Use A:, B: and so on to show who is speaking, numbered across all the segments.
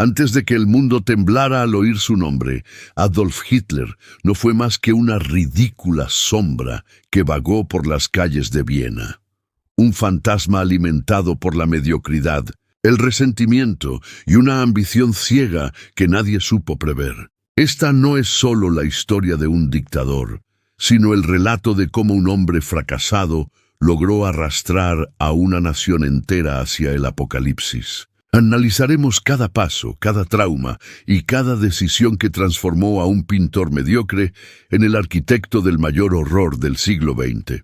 A: Antes de que el mundo temblara al oír su nombre, Adolf Hitler no fue más que una ridícula sombra que vagó por las calles de Viena. Un fantasma alimentado por la mediocridad, el resentimiento y una ambición ciega que nadie supo prever. Esta no es solo la historia de un dictador, sino el relato de cómo un hombre fracasado logró arrastrar a una nación entera hacia el apocalipsis. Analizaremos cada paso, cada trauma y cada decisión que transformó a un pintor mediocre en el arquitecto del mayor horror del siglo XX.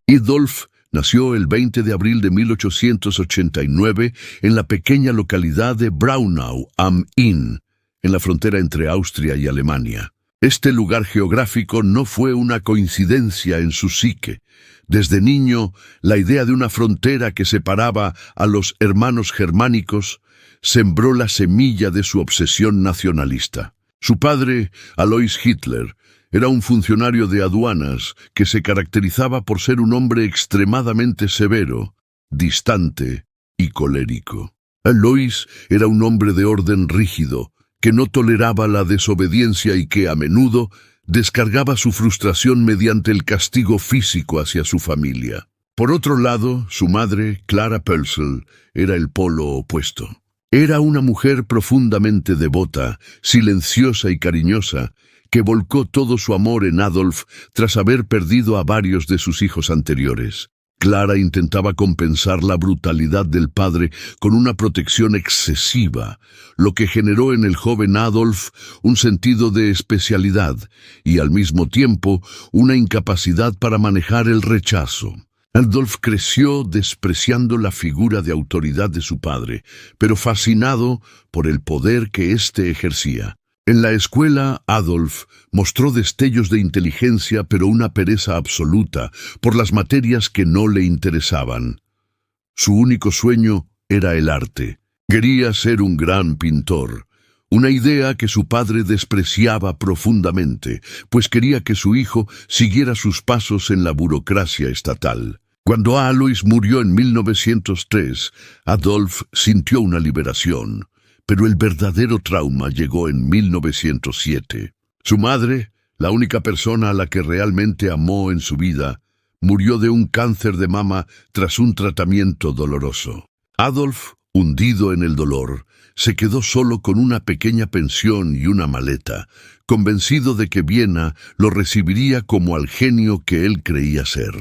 A: Adolf nació el 20 de abril de 1889 en la pequeña localidad de Braunau am Inn, en la frontera entre Austria y Alemania. Este lugar geográfico no fue una coincidencia en su psique. Desde niño, la idea de una frontera que separaba a los hermanos germánicos sembró la semilla de su obsesión nacionalista. Su padre, Alois Hitler, era un funcionario de aduanas que se caracterizaba por ser un hombre extremadamente severo, distante y colérico. Alois era un hombre de orden rígido, que no toleraba la desobediencia y que a menudo descargaba su frustración mediante el castigo físico hacia su familia. Por otro lado, su madre, Clara Pölzl, era el polo opuesto. Era una mujer profundamente devota, silenciosa y cariñosa, que volcó todo su amor en Adolf tras haber perdido a varios de sus hijos anteriores. Clara intentaba compensar la brutalidad del padre con una protección excesiva, lo que generó en el joven Adolf un sentido de especialidad y al mismo tiempo una incapacidad para manejar el rechazo. Adolf creció despreciando la figura de autoridad de su padre, pero fascinado por el poder que éste ejercía. En la escuela, Adolf mostró destellos de inteligencia, pero una pereza absoluta por las materias que no le interesaban. Su único sueño era el arte. Quería ser un gran pintor, una idea que su padre despreciaba profundamente, pues quería que su hijo siguiera sus pasos en la burocracia estatal. Cuando Alois murió en 1903, Adolf sintió una liberación. Pero el verdadero trauma llegó en 1907. Su madre, la única persona a la que realmente amó en su vida, murió de un cáncer de mama tras un tratamiento doloroso. Adolf, hundido en el dolor, se quedó solo con una pequeña pensión y una maleta, convencido de que Viena lo recibiría como al genio que él creía ser.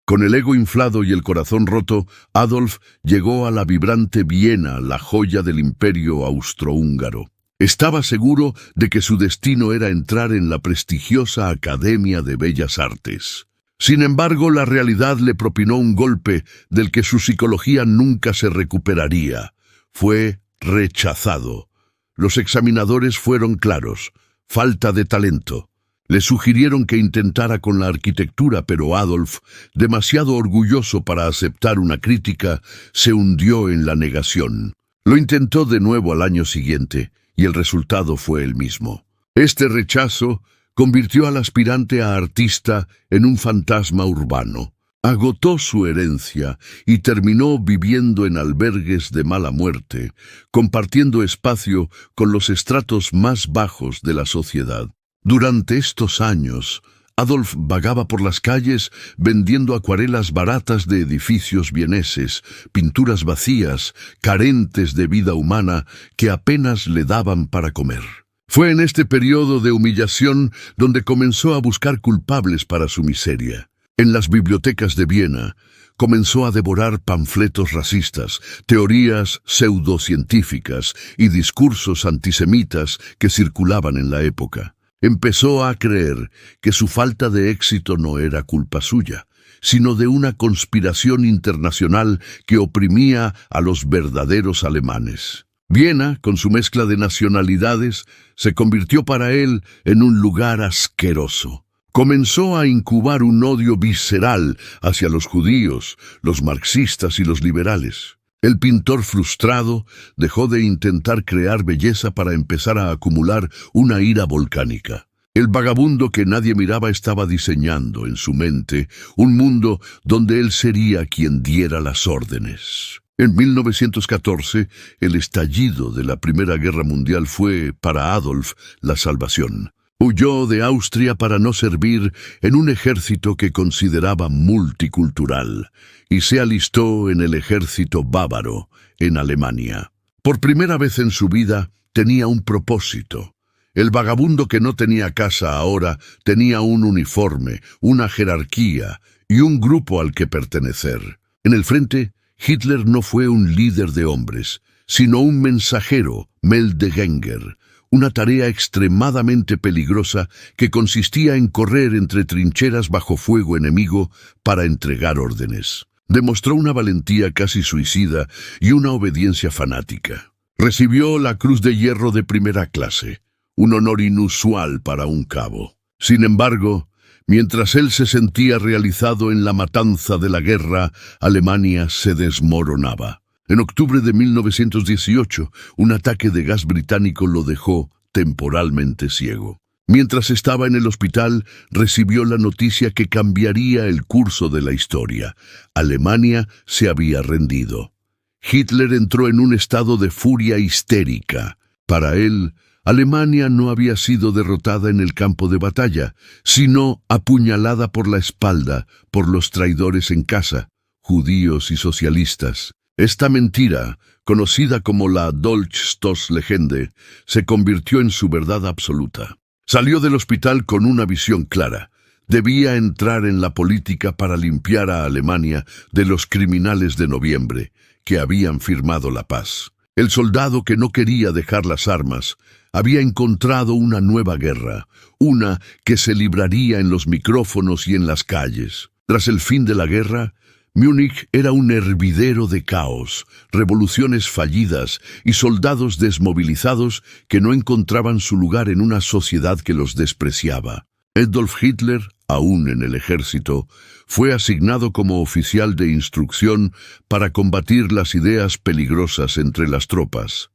A: Con el ego inflado y el corazón roto, Adolf llegó a la vibrante Viena, la joya del imperio austrohúngaro. Estaba seguro de que su destino era entrar en la prestigiosa Academia de Bellas Artes. Sin embargo, la realidad le propinó un golpe del que su psicología nunca se recuperaría. Fue rechazado. Los examinadores fueron claros: falta de talento. Le sugirieron que intentara con la arquitectura, pero Adolf, demasiado orgulloso para aceptar una crítica, se hundió en la negación. Lo intentó de nuevo al año siguiente, y el resultado fue el mismo. Este rechazo convirtió al aspirante a artista en un fantasma urbano. Agotó su herencia y terminó viviendo en albergues de mala muerte, compartiendo espacio con los estratos más bajos de la sociedad. Durante estos años, Adolf vagaba por las calles vendiendo acuarelas baratas de edificios vieneses, pinturas vacías, carentes de vida humana, que apenas le daban para comer. Fue en este periodo de humillación donde comenzó a buscar culpables para su miseria. En las bibliotecas de Viena, comenzó a devorar panfletos racistas, teorías pseudocientíficas y discursos antisemitas que circulaban en la época. Empezó a creer que su falta de éxito no era culpa suya, sino de una conspiración internacional que oprimía a los verdaderos alemanes. Viena, con su mezcla de nacionalidades, se convirtió para él en un lugar asqueroso. Comenzó a incubar un odio visceral hacia los judíos, los marxistas y los liberales. El pintor frustrado dejó de intentar crear belleza para empezar a acumular una ira volcánica. El vagabundo que nadie miraba estaba diseñando en su mente un mundo donde él sería quien diera las órdenes. En 1914, el estallido de la Primera Guerra Mundial fue, para Adolf, la salvación. Huyó de Austria para no servir en un ejército que consideraba multicultural y se alistó en el ejército bávaro, en Alemania. Por primera vez en su vida tenía un propósito. El vagabundo que no tenía casa ahora tenía un uniforme, una jerarquía y un grupo al que pertenecer. En el frente, Hitler no fue un líder de hombres, sino un mensajero, Meldegänger, una tarea extremadamente peligrosa que consistía en correr entre trincheras bajo fuego enemigo para entregar órdenes. Demostró una valentía casi suicida y una obediencia fanática. Recibió la Cruz de Hierro de primera clase, un honor inusual para un cabo. Sin embargo, mientras él se sentía realizado en la matanza de la guerra, Alemania se desmoronaba. En octubre de 1918, un ataque de gas británico lo dejó temporalmente ciego. Mientras estaba en el hospital, recibió la noticia que cambiaría el curso de la historia. Alemania se había rendido. Hitler entró en un estado de furia histérica. Para él, Alemania no había sido derrotada en el campo de batalla, sino apuñalada por la espalda por los traidores en casa, judíos y socialistas. Esta mentira, conocida como la Dolchstoßlegende, se convirtió en su verdad absoluta. Salió del hospital con una visión clara. Debía entrar en la política para limpiar a Alemania de los criminales de noviembre, que habían firmado la paz. El soldado que no quería dejar las armas había encontrado una nueva guerra, una que se libraría en los micrófonos y en las calles. Tras el fin de la guerra, Múnich era un hervidero de caos, revoluciones fallidas y soldados desmovilizados que no encontraban su lugar en una sociedad que los despreciaba. Adolf Hitler, aún en el ejército, fue asignado como oficial de instrucción para combatir las ideas peligrosas entre las tropas,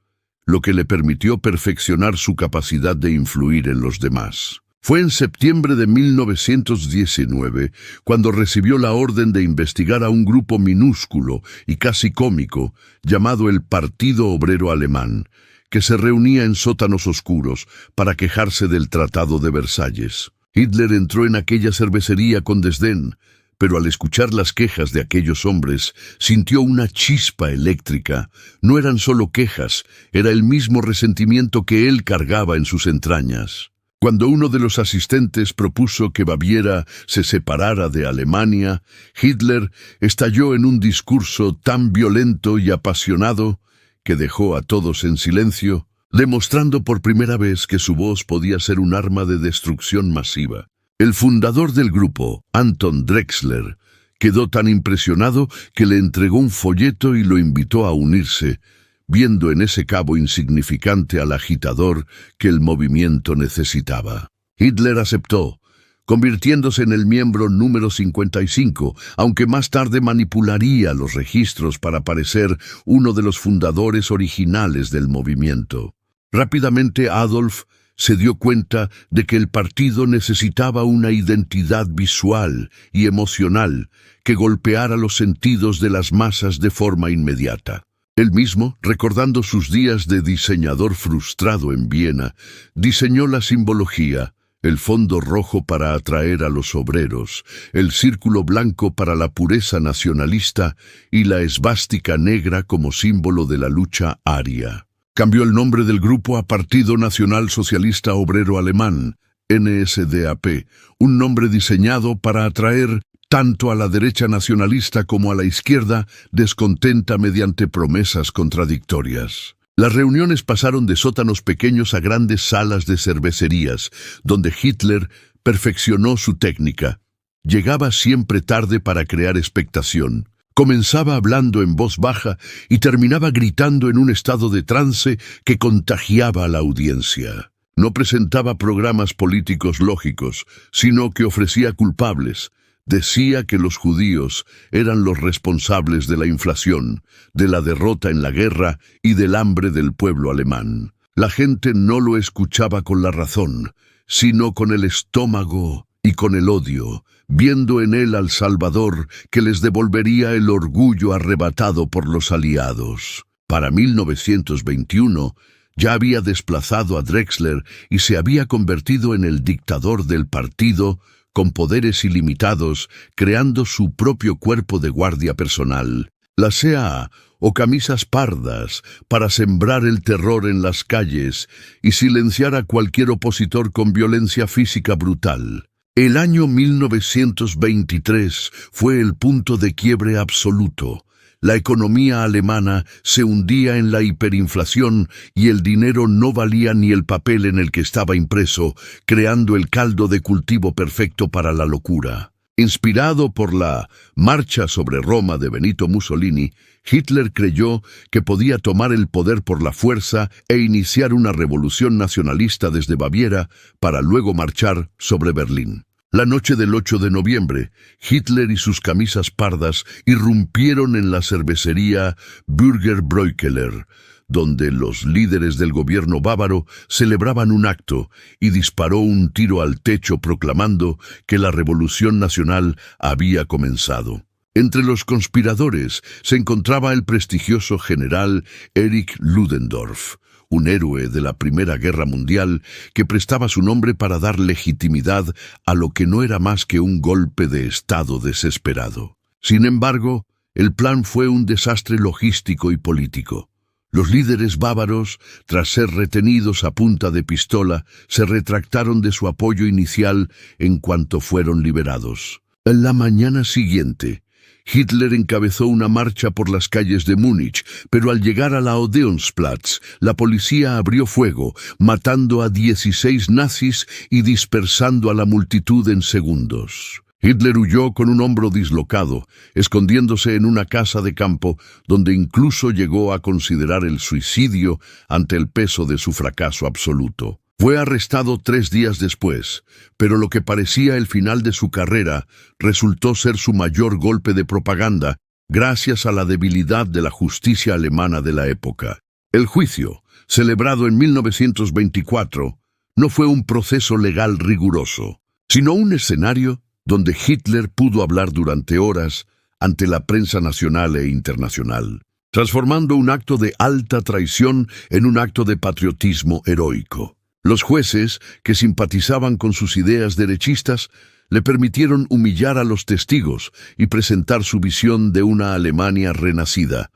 A: lo que le permitió perfeccionar su capacidad de influir en los demás. Fue en septiembre de 1919 cuando recibió la orden de investigar a un grupo minúsculo y casi cómico llamado el Partido Obrero Alemán, que se reunía en sótanos oscuros para quejarse del Tratado de Versalles. Hitler entró en aquella cervecería con desdén, pero al escuchar las quejas de aquellos hombres, sintió una chispa eléctrica. No eran solo quejas, era el mismo resentimiento que él cargaba en sus entrañas. Cuando uno de los asistentes propuso que Baviera se separara de Alemania, Hitler estalló en un discurso tan violento y apasionado que dejó a todos en silencio, demostrando por primera vez que su voz podía ser un arma de destrucción masiva. El fundador del grupo, Anton Drexler, quedó tan impresionado que le entregó un folleto y lo invitó a unirse, viendo en ese cabo insignificante al agitador que el movimiento necesitaba. Hitler aceptó, convirtiéndose en el miembro número 55, aunque más tarde manipularía los registros para parecer uno de los fundadores originales del movimiento. Rápidamente Adolf se dio cuenta de que el partido necesitaba una identidad visual y emocional que golpeara los sentidos de las masas de forma inmediata. Él mismo, recordando sus días de diseñador frustrado en Viena, diseñó la simbología, el fondo rojo para atraer a los obreros, el círculo blanco para la pureza nacionalista y la esvástica negra como símbolo de la lucha aria. Cambió el nombre del grupo a Partido Nacional Socialista Obrero Alemán, NSDAP, un nombre diseñado para atraer tanto a la derecha nacionalista como a la izquierda descontenta mediante promesas contradictorias. Las reuniones pasaron de sótanos pequeños a grandes salas de cervecerías, donde Hitler perfeccionó su técnica. Llegaba siempre tarde para crear expectación. Comenzaba hablando en voz baja y terminaba gritando en un estado de trance que contagiaba a la audiencia. No presentaba programas políticos lógicos, sino que ofrecía culpables. Decía que los judíos eran los responsables de la inflación, de la derrota en la guerra y del hambre del pueblo alemán. La gente no lo escuchaba con la razón, sino con el estómago y con el odio, viendo en él al Salvador que les devolvería el orgullo arrebatado por los aliados. Para 1921 ya había desplazado a Drexler y se había convertido en el dictador del partido, con poderes ilimitados, creando su propio cuerpo de guardia personal, la CA, o camisas pardas, para sembrar el terror en las calles y silenciar a cualquier opositor con violencia física brutal. El año 1923 fue el punto de quiebre absoluto. La economía alemana se hundía en la hiperinflación y el dinero no valía ni el papel en el que estaba impreso, creando el caldo de cultivo perfecto para la locura. Inspirado por la Marcha sobre Roma de Benito Mussolini, Hitler creyó que podía tomar el poder por la fuerza e iniciar una revolución nacionalista desde Baviera para luego marchar sobre Berlín. La noche del 8 de noviembre, Hitler y sus camisas pardas irrumpieron en la cervecería Bürgerbräukeller, donde los líderes del gobierno bávaro celebraban un acto, y disparó un tiro al techo proclamando que la revolución nacional había comenzado. Entre los conspiradores se encontraba el prestigioso general Erich Ludendorff, un héroe de la Primera Guerra Mundial que prestaba su nombre para dar legitimidad a lo que no era más que un golpe de Estado desesperado. Sin embargo, el plan fue un desastre logístico y político. Los líderes bávaros, tras ser retenidos a punta de pistola, se retractaron de su apoyo inicial en cuanto fueron liberados. En la mañana siguiente, Hitler encabezó una marcha por las calles de Múnich, pero al llegar a la Odeonsplatz, la policía abrió fuego, matando a 16 nazis y dispersando a la multitud en segundos. Hitler huyó con un hombro dislocado, escondiéndose en una casa de campo, donde incluso llegó a considerar el suicidio ante el peso de su fracaso absoluto. Fue arrestado 3 días después, pero lo que parecía el final de su carrera resultó ser su mayor golpe de propaganda, gracias a la debilidad de la justicia alemana de la época. El juicio, celebrado en 1924, no fue un proceso legal riguroso, sino un escenario donde Hitler pudo hablar durante horas ante la prensa nacional e internacional, transformando un acto de alta traición en un acto de patriotismo heroico. Los jueces, que simpatizaban con sus ideas derechistas, le permitieron humillar a los testigos y presentar su visión de una Alemania renacida,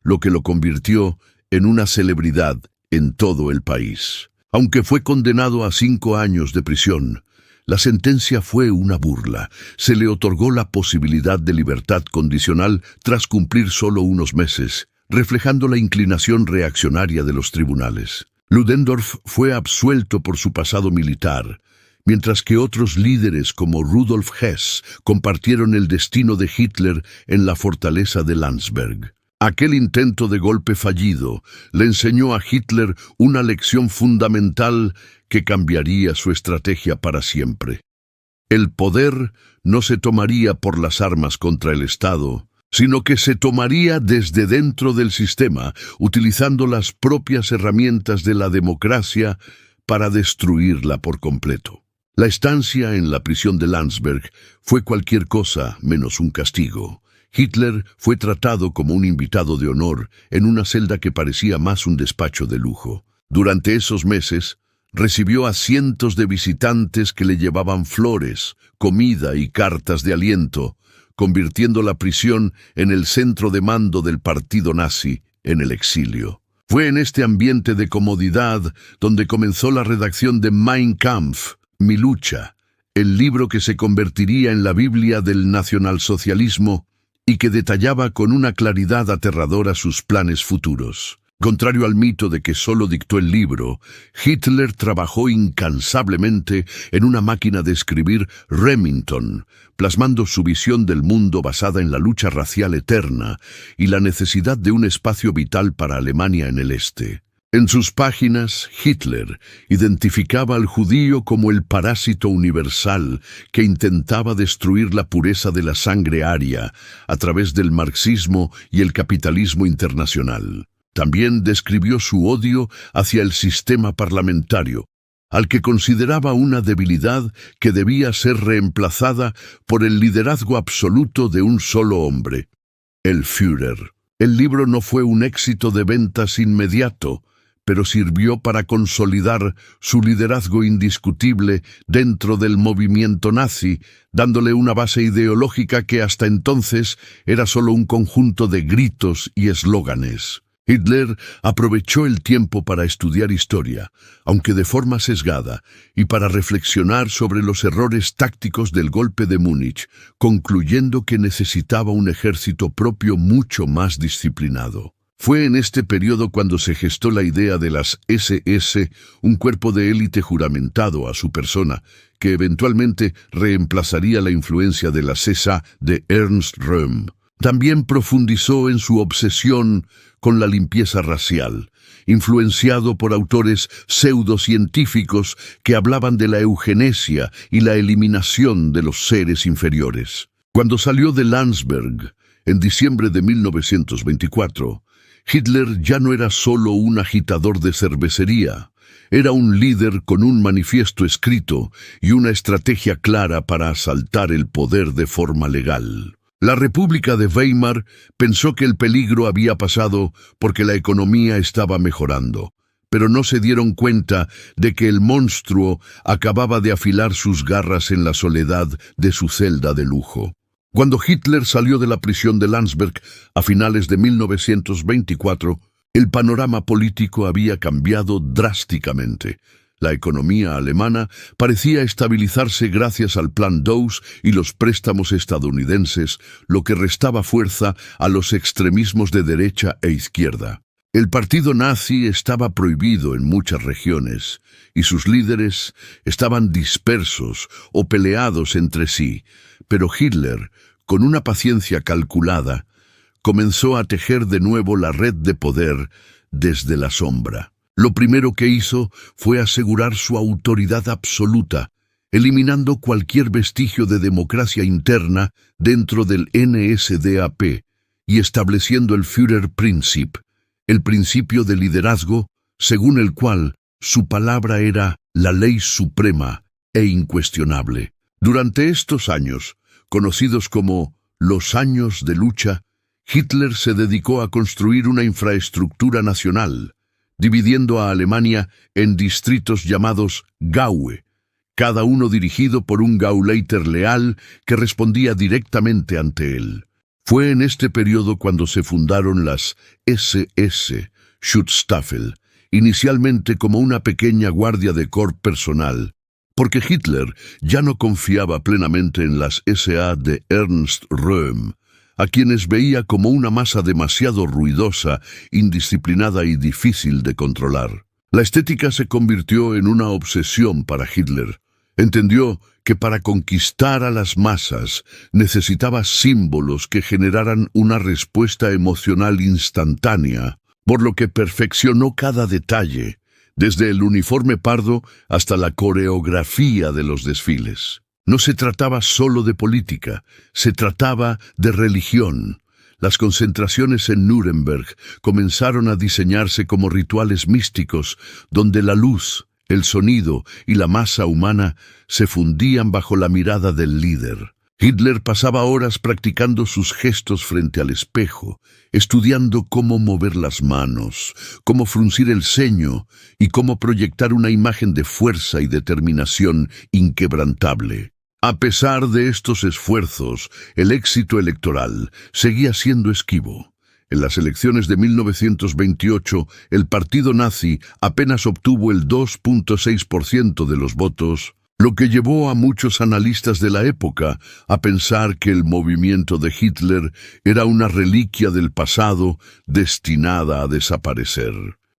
A: lo que lo convirtió en una celebridad en todo el país. Aunque fue condenado a 5 años de prisión, la sentencia fue una burla. Se le otorgó la posibilidad de libertad condicional tras cumplir solo unos meses, reflejando la inclinación reaccionaria de los tribunales. Ludendorff fue absuelto por su pasado militar, mientras que otros líderes como Rudolf Hess compartieron el destino de Hitler en la fortaleza de Landsberg. Aquel intento de golpe fallido le enseñó a Hitler una lección fundamental que cambiaría su estrategia para siempre. El poder no se tomaría por las armas contra el Estado, sino que se tomaría desde dentro del sistema, utilizando las propias herramientas de la democracia para destruirla por completo. La estancia en la prisión de Landsberg fue cualquier cosa menos un castigo. Hitler fue tratado como un invitado de honor en una celda que parecía más un despacho de lujo. Durante esos meses, recibió a cientos de visitantes que le llevaban flores, comida y cartas de aliento, convirtiendo la prisión en el centro de mando del partido nazi en el exilio. Fue en este ambiente de comodidad donde comenzó la redacción de Mein Kampf, Mi lucha, el libro que se convertiría en la Biblia del nacionalsocialismo y que detallaba con una claridad aterradora sus planes futuros. Contrario al mito de que solo dictó el libro, Hitler trabajó incansablemente en una máquina de escribir Remington, plasmando su visión del mundo basada en la lucha racial eterna y la necesidad de un espacio vital para Alemania en el este. En sus páginas, Hitler identificaba al judío como el parásito universal que intentaba destruir la pureza de la sangre aria a través del marxismo y el capitalismo internacional. También describió su odio hacia el sistema parlamentario, al que consideraba una debilidad que debía ser reemplazada por el liderazgo absoluto de un solo hombre, el Führer. El libro no fue un éxito de ventas inmediato, pero sirvió para consolidar su liderazgo indiscutible dentro del movimiento nazi, dándole una base ideológica que hasta entonces era solo un conjunto de gritos y eslóganes. Hitler aprovechó el tiempo para estudiar historia, aunque de forma sesgada, y para reflexionar sobre los errores tácticos del golpe de Múnich, concluyendo que necesitaba un ejército propio mucho más disciplinado. Fue en este periodo cuando se gestó la idea de las SS, un cuerpo de élite juramentado a su persona, que eventualmente reemplazaría la influencia de la SA de Ernst Röhm. También profundizó en su obsesión con la limpieza racial, influenciado por autores pseudocientíficos que hablaban de la eugenesia y la eliminación de los seres inferiores. Cuando salió de Landsberg, en diciembre de 1924, Hitler ya no era solo un agitador de cervecería, era un líder con un manifiesto escrito y una estrategia clara para asaltar el poder de forma legal. La República de Weimar pensó que el peligro había pasado porque la economía estaba mejorando, pero no se dieron cuenta de que el monstruo acababa de afilar sus garras en la soledad de su celda de lujo. Cuando Hitler salió de la prisión de Landsberg a finales de 1924, el panorama político había cambiado drásticamente. La economía alemana parecía estabilizarse gracias al Plan Dawes y los préstamos estadounidenses, lo que restaba fuerza a los extremismos de derecha e izquierda. El partido nazi estaba prohibido en muchas regiones, y sus líderes estaban dispersos o peleados entre sí, pero Hitler, con una paciencia calculada, comenzó a tejer de nuevo la red de poder desde la sombra. Lo primero que hizo fue asegurar su autoridad absoluta, eliminando cualquier vestigio de democracia interna dentro del NSDAP y estableciendo el Führerprinzip, el principio de liderazgo según el cual su palabra era la ley suprema e incuestionable. Durante estos años, conocidos como los años de lucha, Hitler se dedicó a construir una infraestructura nacional, dividiendo a Alemania en distritos llamados Gaue, cada uno dirigido por un Gauleiter leal que respondía directamente ante él. Fue en este periodo cuando se fundaron las SS, Schutzstaffel, inicialmente como una pequeña guardia de corps personal, porque Hitler ya no confiaba plenamente en las SA de Ernst Röhm, a quienes veía como una masa demasiado ruidosa, indisciplinada y difícil de controlar. La estética se convirtió en una obsesión para Hitler. Entendió que para conquistar a las masas necesitaba símbolos que generaran una respuesta emocional instantánea, por lo que perfeccionó cada detalle, desde el uniforme pardo hasta la coreografía de los desfiles. No se trataba solo de política, se trataba de religión. Las concentraciones en Nuremberg comenzaron a diseñarse como rituales místicos, donde la luz, el sonido y la masa humana se fundían bajo la mirada del líder. Hitler pasaba horas practicando sus gestos frente al espejo, estudiando cómo mover las manos, cómo fruncir el ceño y cómo proyectar una imagen de fuerza y determinación inquebrantable. A pesar de estos esfuerzos, el éxito electoral seguía siendo esquivo. En las elecciones de 1928, el partido nazi apenas obtuvo el 2.6% de los votos, lo que llevó a muchos analistas de la época a pensar que el movimiento de Hitler era una reliquia del pasado destinada a desaparecer.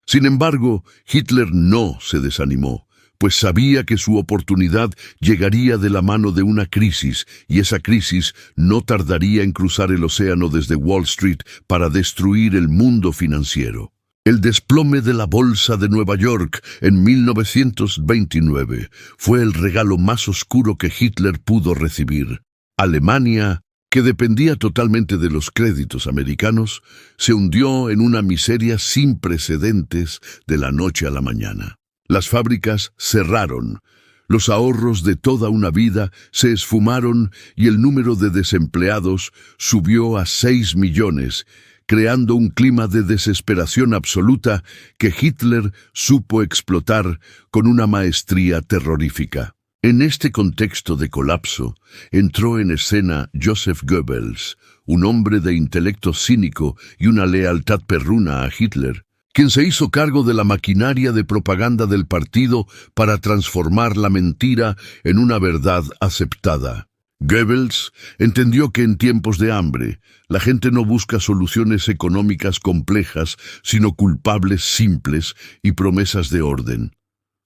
A: Sin embargo, Hitler no se desanimó, pues sabía que su oportunidad llegaría de la mano de una crisis, y esa crisis no tardaría en cruzar el océano desde Wall Street para destruir el mundo financiero. El desplome de la Bolsa de Nueva York en 1929 fue el regalo más oscuro que Hitler pudo recibir. Alemania, que dependía totalmente de los créditos americanos, se hundió en una miseria sin precedentes de la noche a la mañana. Las fábricas cerraron. Los ahorros de toda una vida se esfumaron y el número de desempleados subió a 6 millones, creando un clima de desesperación absoluta que Hitler supo explotar con una maestría terrorífica. En este contexto de colapso, entró en escena Joseph Goebbels, un hombre de intelecto cínico y una lealtad perruna a Hitler, quien se hizo cargo de la maquinaria de propaganda del partido para transformar la mentira en una verdad aceptada. Goebbels entendió que en tiempos de hambre, la gente no busca soluciones económicas complejas, sino culpables simples y promesas de orden.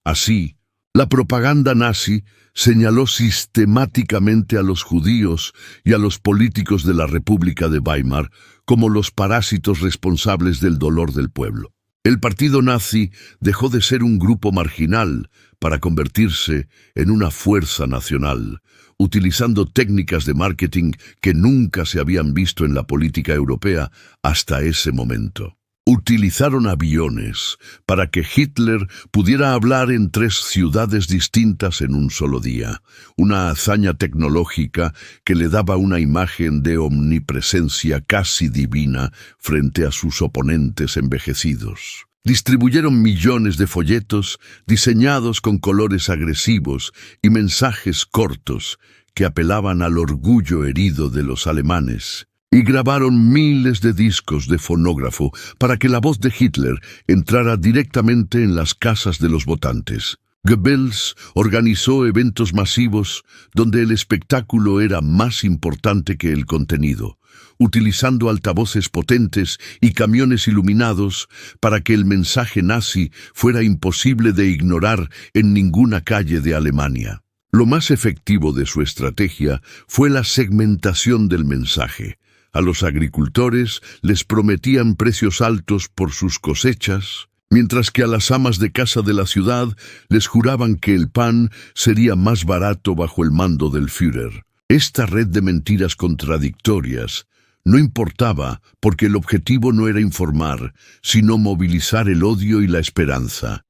A: Así, la propaganda nazi señaló sistemáticamente a los judíos y a los políticos de la República de Weimar como los parásitos responsables del dolor del pueblo. El partido nazi dejó de ser un grupo marginal para convertirse en una fuerza nacional, utilizando técnicas de marketing que nunca se habían visto en la política europea hasta ese momento. Utilizaron aviones para que Hitler pudiera hablar en 3 ciudades distintas en un solo día, una hazaña tecnológica que le daba una imagen de omnipresencia casi divina frente a sus oponentes envejecidos. Distribuyeron millones de folletos diseñados con colores agresivos y mensajes cortos que apelaban al orgullo herido de los alemanes. Y grabaron miles de discos de fonógrafo para que la voz de Hitler entrara directamente en las casas de los votantes. Goebbels organizó eventos masivos donde el espectáculo era más importante que el contenido, utilizando altavoces potentes y camiones iluminados para que el mensaje nazi fuera imposible de ignorar en ninguna calle de Alemania. Lo más efectivo de su estrategia fue la segmentación del mensaje. A los agricultores les prometían precios altos por sus cosechas, mientras que a las amas de casa de la ciudad les juraban que el pan sería más barato bajo el mando del Führer. Esta red de mentiras contradictorias no importaba porque el objetivo no era informar, sino movilizar el odio y la esperanza.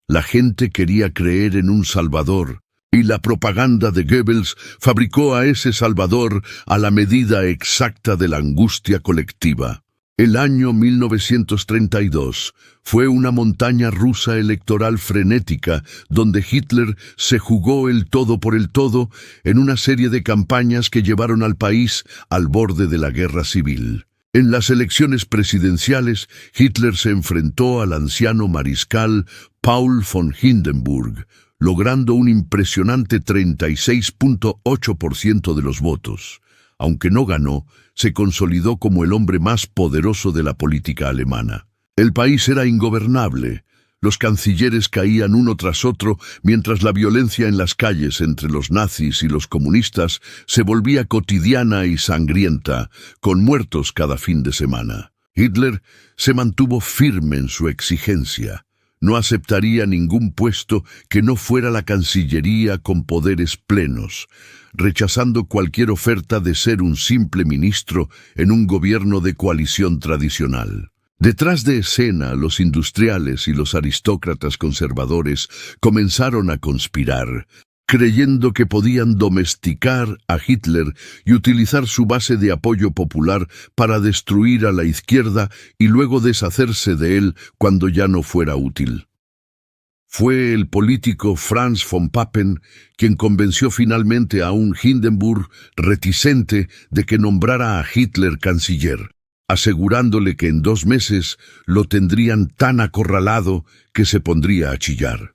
A: La gente quería creer en un salvador, y la propaganda de Goebbels fabricó a ese salvador a la medida exacta de la angustia colectiva. El año 1932 fue una montaña rusa electoral frenética donde Hitler se jugó el todo por el todo en una serie de campañas que llevaron al país al borde de la guerra civil. En las elecciones presidenciales, Hitler se enfrentó al anciano mariscal Paul von Hindenburg, logrando un impresionante 36.8% de los votos. Aunque no ganó, se consolidó como el hombre más poderoso de la política alemana. El país era ingobernable. Los cancilleres caían uno tras otro, mientras la violencia en las calles entre los nazis y los comunistas se volvía cotidiana y sangrienta, con muertos cada fin de semana. Hitler se mantuvo firme en su exigencia. No aceptaría ningún puesto que no fuera la Cancillería con poderes plenos, rechazando cualquier oferta de ser un simple ministro en un gobierno de coalición tradicional. Detrás de escena, los industriales y los aristócratas conservadores comenzaron a conspirar, creyendo que podían domesticar a Hitler y utilizar su base de apoyo popular para destruir a la izquierda y luego deshacerse de él cuando ya no fuera útil. Fue el político Franz von Papen quien convenció finalmente a un Hindenburg reticente de que nombrara a Hitler canciller, asegurándole que en 2 meses lo tendrían tan acorralado que se pondría a chillar.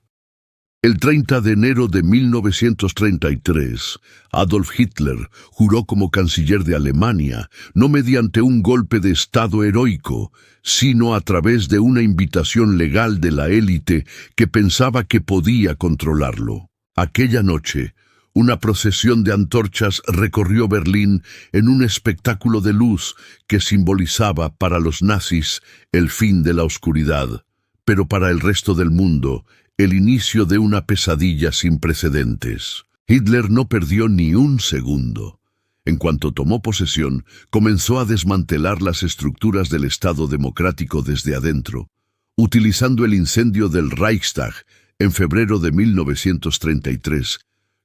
A: El 30 de enero de 1933, Adolf Hitler juró como canciller de Alemania, no mediante un golpe de Estado heroico, sino a través de una invitación legal de la élite que pensaba que podía controlarlo. Aquella noche, una procesión de antorchas recorrió Berlín en un espectáculo de luz que simbolizaba para los nazis el fin de la oscuridad, pero para el resto del mundo, el inicio de una pesadilla sin precedentes. Hitler no perdió ni un segundo. En cuanto tomó posesión, comenzó a desmantelar las estructuras del Estado democrático desde adentro, utilizando el incendio del Reichstag, en febrero de 1933,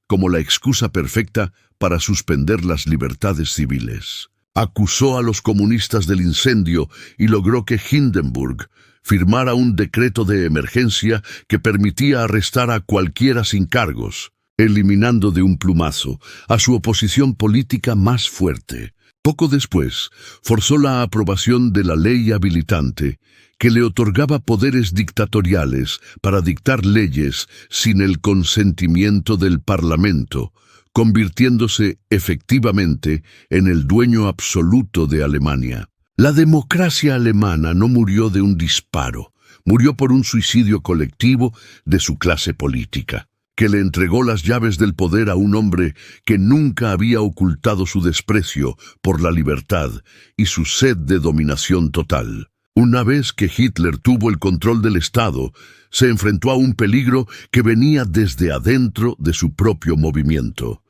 A: como la excusa perfecta para suspender las libertades civiles. Acusó a los comunistas del incendio y logró que Hindenburg firmara un decreto de emergencia que permitía arrestar a cualquiera sin cargos, eliminando de un plumazo a su oposición política más fuerte. Poco después, forzó la aprobación de la ley habilitante, que le otorgaba poderes dictatoriales para dictar leyes sin el consentimiento del Parlamento, convirtiéndose efectivamente en el dueño absoluto de Alemania. La democracia alemana no murió de un disparo, murió por un suicidio colectivo de su clase política, que le entregó las llaves del poder a un hombre que nunca había ocultado su desprecio por la libertad y su sed de dominación total. Una vez que Hitler tuvo el control del Estado, se enfrentó a un peligro que venía desde adentro de su propio movimiento: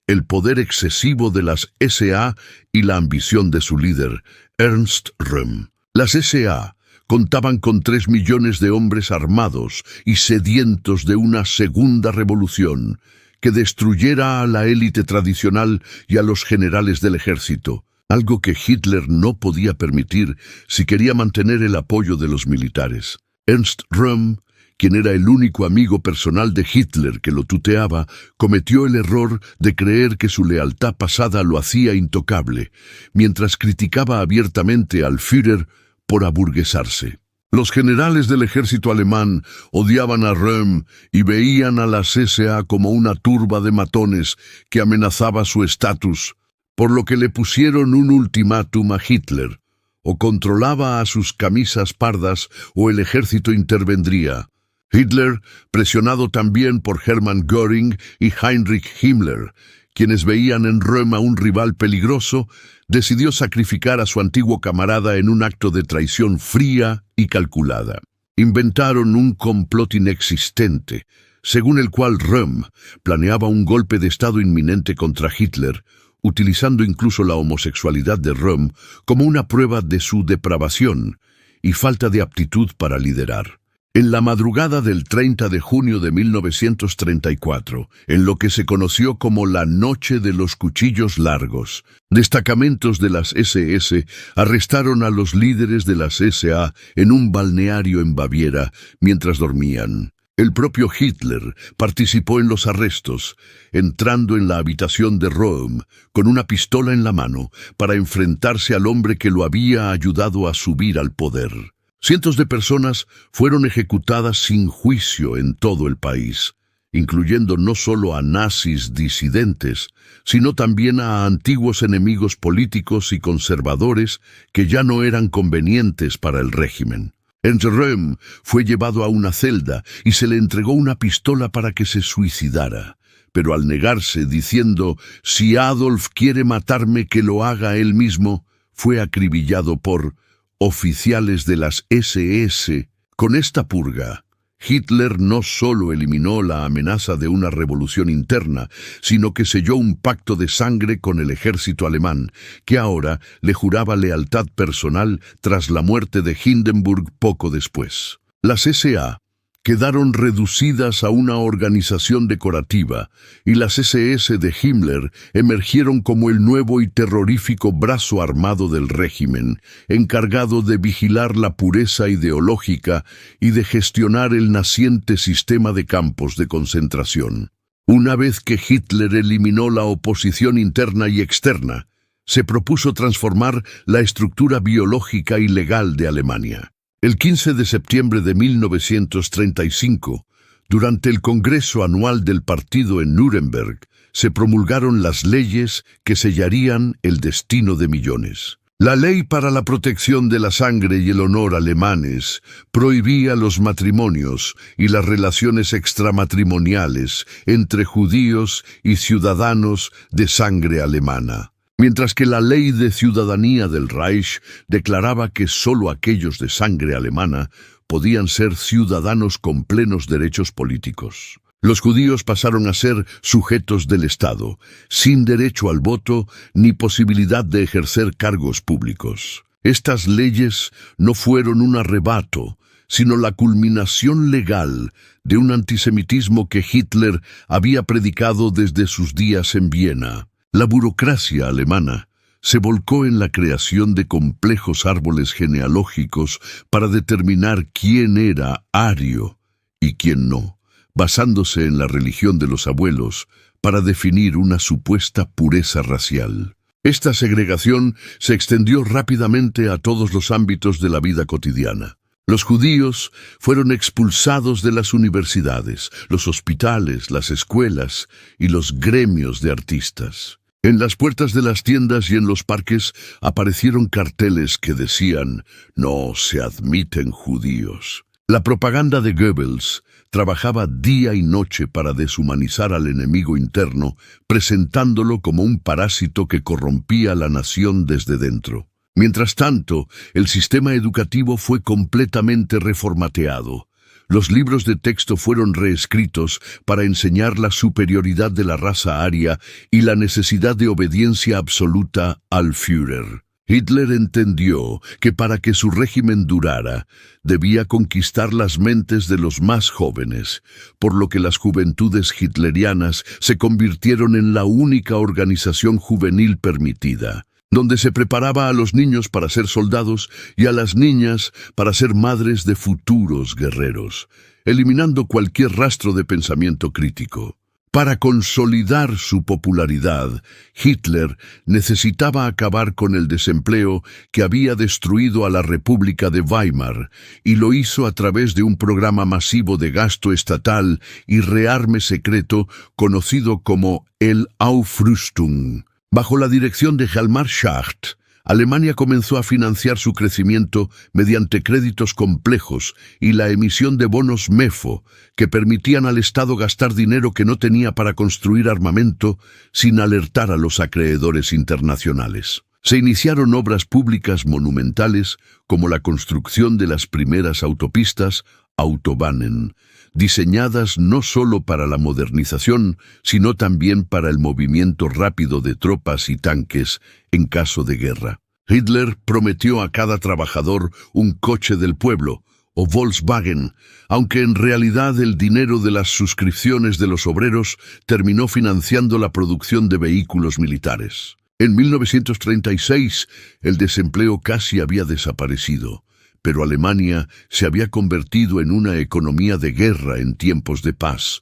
A: el poder excesivo de las SA y la ambición de su líder, Ernst Röhm. Las SA contaban con 3 millones de hombres armados y sedientos de una segunda revolución que destruyera a la élite tradicional y a los generales del ejército, algo que Hitler no podía permitir si quería mantener el apoyo de los militares. Ernst Röhm, quien era el único amigo personal de Hitler que lo tuteaba, cometió el error de creer que su lealtad pasada lo hacía intocable, mientras criticaba abiertamente al Führer por aburguesarse. Los generales del ejército alemán odiaban a Röhm y veían a las SA como una turba de matones que amenazaba su estatus, por lo que le pusieron un ultimátum a Hitler: o controlaba a sus camisas pardas o el ejército intervendría. Hitler, presionado también por Hermann Göring y Heinrich Himmler, quienes veían en Röhm a un rival peligroso, decidió sacrificar a su antiguo camarada en un acto de traición fría y calculada. Inventaron un complot inexistente, según el cual Röhm planeaba un golpe de Estado inminente contra Hitler, utilizando incluso la homosexualidad de Röhm como una prueba de su depravación y falta de aptitud para liderar. En la madrugada del 30 de junio de 1934, en lo que se conoció como la Noche de los Cuchillos Largos, destacamentos de las SS arrestaron a los líderes de las SA en un balneario en Baviera mientras dormían. El propio Hitler participó en los arrestos, entrando en la habitación de Röhm con una pistola en la mano para enfrentarse al hombre que lo había ayudado a subir al poder. Cientos de personas fueron ejecutadas sin juicio en todo el país, incluyendo no solo a nazis disidentes, sino también a antiguos enemigos políticos y conservadores que ya no eran convenientes para el régimen. Ernst Röhm fue llevado a una celda y se le entregó una pistola para que se suicidara, pero al negarse, diciendo: «Si Adolf quiere matarme, que lo haga él mismo», fue acribillado por oficiales de las SS. Con esta purga, Hitler no solo eliminó la amenaza de una revolución interna, sino que selló un pacto de sangre con el ejército alemán, que ahora le juraba lealtad personal tras la muerte de Hindenburg poco después. Las SA quedaron reducidas a una organización decorativa, y las SS de Himmler emergieron como el nuevo y terrorífico brazo armado del régimen, encargado de vigilar la pureza ideológica y de gestionar el naciente sistema de campos de concentración. Una vez que Hitler eliminó la oposición interna y externa, se propuso transformar la estructura biológica y legal de Alemania. El 15 de septiembre de 1935, durante el Congreso Anual del Partido en Nuremberg, se promulgaron las leyes que sellarían el destino de millones. La Ley para la Protección de la Sangre y el Honor alemanes prohibía los matrimonios y las relaciones extramatrimoniales entre judíos y ciudadanos de sangre alemana, mientras que la Ley de Ciudadanía del Reich declaraba que solo aquellos de sangre alemana podían ser ciudadanos con plenos derechos políticos. Los judíos pasaron a ser sujetos del Estado, sin derecho al voto ni posibilidad de ejercer cargos públicos. Estas leyes no fueron un arrebato, sino la culminación legal de un antisemitismo que Hitler había predicado desde sus días en Viena. La burocracia alemana se volcó en la creación de complejos árboles genealógicos para determinar quién era ario y quién no, basándose en la religión de los abuelos para definir una supuesta pureza racial. Esta segregación se extendió rápidamente a todos los ámbitos de la vida cotidiana. Los judíos fueron expulsados de las universidades, los hospitales, las escuelas y los gremios de artistas. En las puertas de las tiendas y en los parques aparecieron carteles que decían «No se admiten judíos». La propaganda de Goebbels trabajaba día y noche para deshumanizar al enemigo interno, presentándolo como un parásito que corrompía a la nación desde dentro. Mientras tanto, el sistema educativo fue completamente reformateado. Los libros de texto fueron reescritos para enseñar la superioridad de la raza aria y la necesidad de obediencia absoluta al Führer. Hitler entendió que para que su régimen durara, debía conquistar las mentes de los más jóvenes, por lo que las juventudes hitlerianas se convirtieron en la única organización juvenil permitida, donde se preparaba a los niños para ser soldados y a las niñas para ser madres de futuros guerreros, eliminando cualquier rastro de pensamiento crítico. Para consolidar su popularidad, Hitler necesitaba acabar con el desempleo que había destruido a la República de Weimar, y lo hizo a través de un programa masivo de gasto estatal y rearme secreto conocido como el Aufrüstung. Bajo la dirección de Hjalmar Schacht, Alemania comenzó a financiar su crecimiento mediante créditos complejos y la emisión de bonos MEFO, que permitían al Estado gastar dinero que no tenía para construir armamento sin alertar a los acreedores internacionales. Se iniciaron obras públicas monumentales como la construcción de las primeras autopistas, Autobahnen, diseñadas no solo para la modernización, sino también para el movimiento rápido de tropas y tanques en caso de guerra. Hitler prometió a cada trabajador un coche del pueblo, o Volkswagen, aunque en realidad el dinero de las suscripciones de los obreros terminó financiando la producción de vehículos militares. En 1936, el desempleo casi había desaparecido, pero Alemania se había convertido en una economía de guerra en tiempos de paz,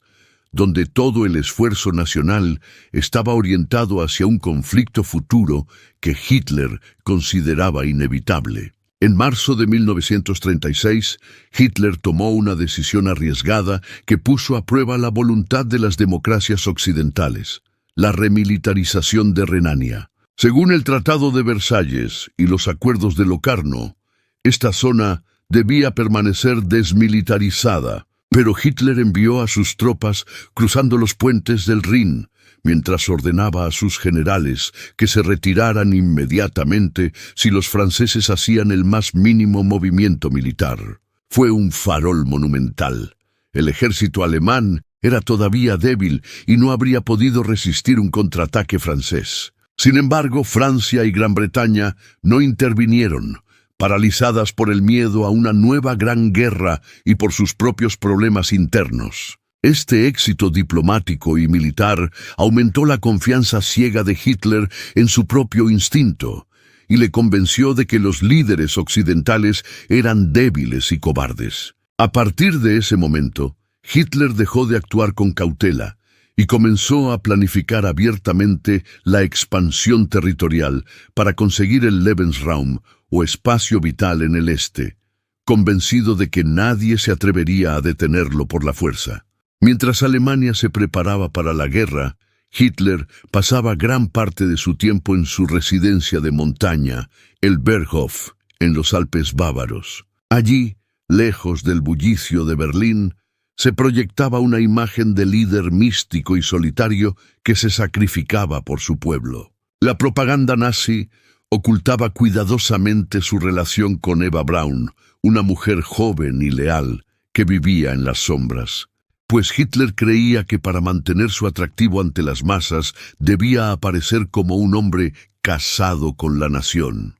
A: donde todo el esfuerzo nacional estaba orientado hacia un conflicto futuro que Hitler consideraba inevitable. En marzo de 1936, Hitler tomó una decisión arriesgada que puso a prueba la voluntad de las democracias occidentales: la remilitarización de Renania. Según el Tratado de Versalles y los acuerdos de Locarno, esta zona debía permanecer desmilitarizada, pero Hitler envió a sus tropas cruzando los puentes del Rin, mientras ordenaba a sus generales que se retiraran inmediatamente si los franceses hacían el más mínimo movimiento militar. Fue un farol monumental. El ejército alemán era todavía débil y no habría podido resistir un contraataque francés. Sin embargo, Francia y Gran Bretaña no intervinieron, paralizadas por el miedo a una nueva gran guerra y por sus propios problemas internos. Este éxito diplomático y militar aumentó la confianza ciega de Hitler en su propio instinto y le convenció de que los líderes occidentales eran débiles y cobardes. A partir de ese momento, Hitler dejó de actuar con cautela y comenzó a planificar abiertamente la expansión territorial para conseguir el Lebensraum, o espacio vital en el este, convencido de que nadie se atrevería a detenerlo por la fuerza. Mientras Alemania se preparaba para la guerra, Hitler pasaba gran parte de su tiempo en su residencia de montaña, el Berghof, en los Alpes bávaros. Allí, lejos del bullicio de Berlín, se proyectaba una imagen de líder místico y solitario que se sacrificaba por su pueblo. La propaganda nazi ocultaba cuidadosamente su relación con Eva Braun, una mujer joven y leal que vivía en las sombras, pues Hitler creía que para mantener su atractivo ante las masas debía aparecer como un hombre casado con la nación.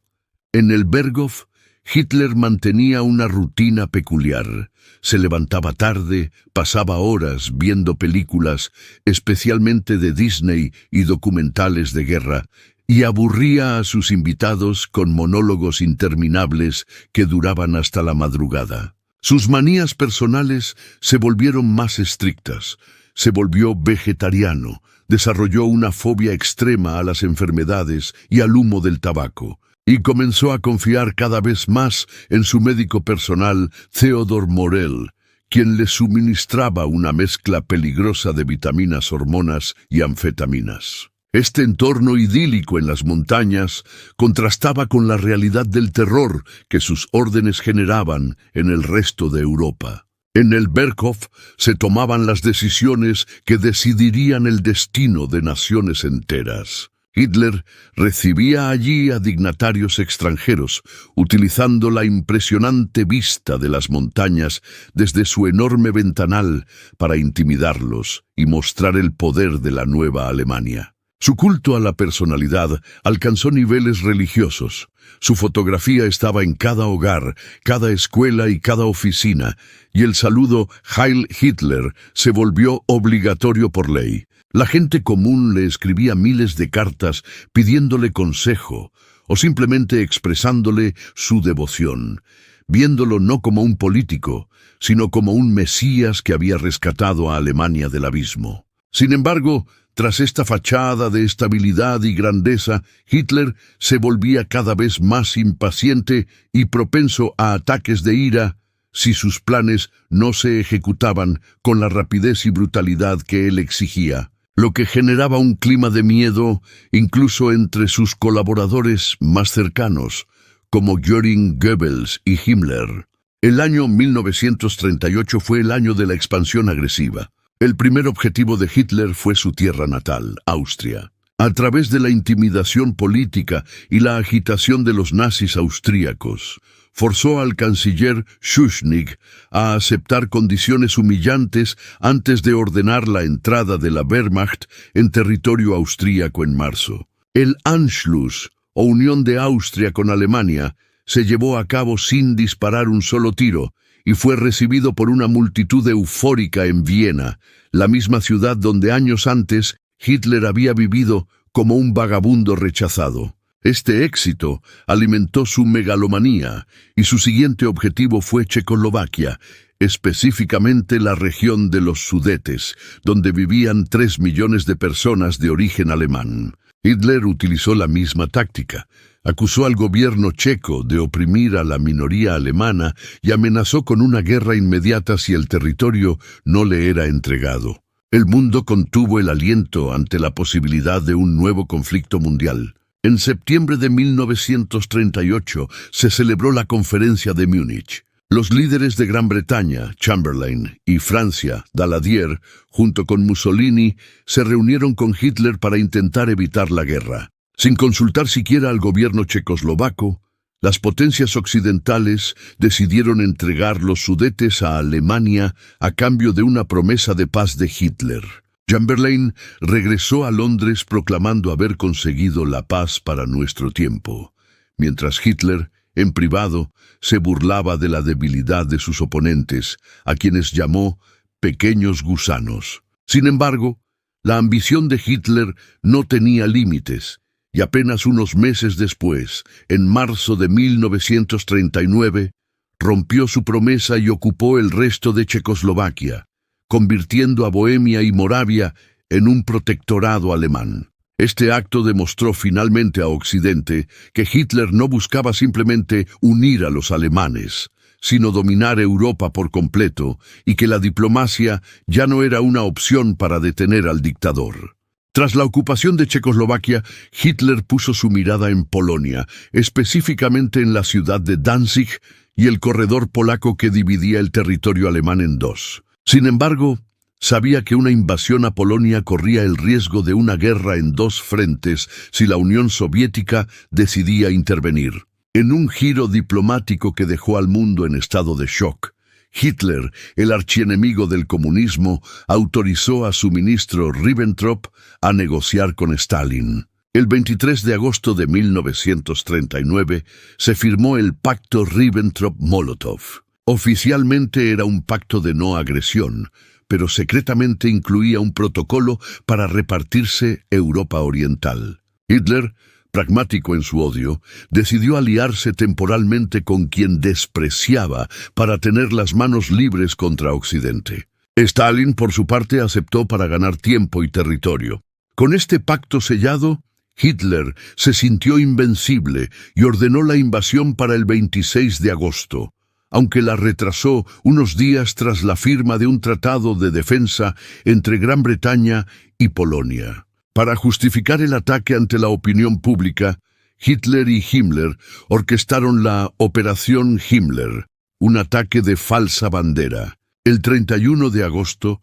A: En el Berghof, Hitler mantenía una rutina peculiar. Se levantaba tarde, pasaba horas viendo películas, especialmente de Disney y documentales de guerra, y aburría a sus invitados con monólogos interminables que duraban hasta la madrugada. Sus manías personales se volvieron más estrictas. Se volvió vegetariano, desarrolló una fobia extrema a las enfermedades y al humo del tabaco, y comenzó a confiar cada vez más en su médico personal, Theodor Morell, quien le suministraba una mezcla peligrosa de vitaminas, hormonas y anfetaminas. Este entorno idílico en las montañas contrastaba con la realidad del terror que sus órdenes generaban en el resto de Europa. En el Berghof se tomaban las decisiones que decidirían el destino de naciones enteras. Hitler recibía allí a dignatarios extranjeros, utilizando la impresionante vista de las montañas desde su enorme ventanal para intimidarlos y mostrar el poder de la nueva Alemania. Su culto a la personalidad alcanzó niveles religiosos. Su fotografía estaba en cada hogar, cada escuela y cada oficina, y el saludo Heil Hitler se volvió obligatorio por ley. La gente común le escribía miles de cartas pidiéndole consejo o simplemente expresándole su devoción, viéndolo no como un político, sino como un mesías que había rescatado a Alemania del abismo. Sin embargo, tras esta fachada de estabilidad y grandeza, Hitler se volvía cada vez más impaciente y propenso a ataques de ira si sus planes no se ejecutaban con la rapidez y brutalidad que él exigía, lo que generaba un clima de miedo incluso entre sus colaboradores más cercanos, como Göring, Goebbels y Himmler. El año 1938 fue el año de la expansión agresiva. El primer objetivo de Hitler fue su tierra natal, Austria. A través de la intimidación política y la agitación de los nazis austríacos, forzó al canciller Schuschnigg a aceptar condiciones humillantes antes de ordenar la entrada de la Wehrmacht en territorio austríaco en marzo. El Anschluss, o unión de Austria con Alemania, se llevó a cabo sin disparar un solo tiro, y fue recibido por una multitud eufórica en Viena, la misma ciudad donde años antes Hitler había vivido como un vagabundo rechazado. Este éxito alimentó su megalomanía, y su siguiente objetivo fue Checoslovaquia, específicamente la región de los Sudetes, donde vivían 3 millones de personas de origen alemán. Hitler utilizó la misma táctica. Acusó al gobierno checo de oprimir a la minoría alemana y amenazó con una guerra inmediata si el territorio no le era entregado. El mundo contuvo el aliento ante la posibilidad de un nuevo conflicto mundial. En septiembre de 1938 se celebró la Conferencia de Múnich. Los líderes de Gran Bretaña, Chamberlain, y Francia, Daladier, junto con Mussolini, se reunieron con Hitler para intentar evitar la guerra. Sin consultar siquiera al gobierno checoslovaco, las potencias occidentales decidieron entregar los Sudetes a Alemania a cambio de una promesa de paz de Hitler. Chamberlain regresó a Londres proclamando haber conseguido la paz para nuestro tiempo, mientras Hitler, en privado, se burlaba de la debilidad de sus oponentes, a quienes llamó pequeños gusanos. Sin embargo, la ambición de Hitler no tenía límites, y apenas unos meses después, en marzo de 1939, rompió su promesa y ocupó el resto de Checoslovaquia, convirtiendo a Bohemia y Moravia en un protectorado alemán. Este acto demostró finalmente a Occidente que Hitler no buscaba simplemente unir a los alemanes, sino dominar Europa por completo, y que la diplomacia ya no era una opción para detener al dictador. Tras la ocupación de Checoslovaquia, Hitler puso su mirada en Polonia, específicamente en la ciudad de Danzig y el corredor polaco que dividía el territorio alemán en dos. Sin embargo, sabía que una invasión a Polonia corría el riesgo de una guerra en dos frentes si la Unión Soviética decidía intervenir. En un giro diplomático que dejó al mundo en estado de shock, Hitler, el archienemigo del comunismo, autorizó a su ministro Ribbentrop a negociar con Stalin. El 23 de agosto de 1939 se firmó el Pacto Ribbentrop-Molotov. Oficialmente era un pacto de no agresión, pero secretamente incluía un protocolo para repartirse Europa Oriental. Hitler, pragmático en su odio, decidió aliarse temporalmente con quien despreciaba para tener las manos libres contra Occidente. Stalin, por su parte, aceptó para ganar tiempo y territorio. Con este pacto sellado, Hitler se sintió invencible y ordenó la invasión para el 26 de agosto, aunque la retrasó unos días tras la firma de un tratado de defensa entre Gran Bretaña y Polonia. Para justificar el ataque ante la opinión pública, Hitler y Himmler orquestaron la Operación Himmler, un ataque de falsa bandera. El 31 de agosto,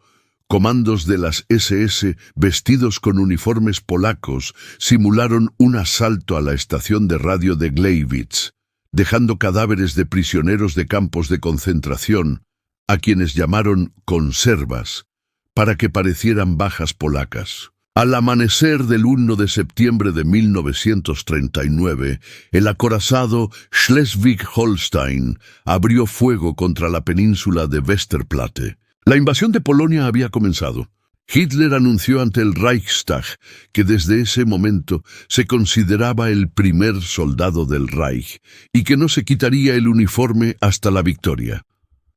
A: comandos de las SS vestidos con uniformes polacos simularon un asalto a la estación de radio de Gleiwitz, dejando cadáveres de prisioneros de campos de concentración, a quienes llamaron conservas, para que parecieran bajas polacas. Al amanecer del 1 de septiembre de 1939, el acorazado Schleswig-Holstein abrió fuego contra la península de Westerplatte. La invasión de Polonia había comenzado. Hitler anunció ante el Reichstag que desde ese momento se consideraba el primer soldado del Reich y que no se quitaría el uniforme hasta la victoria.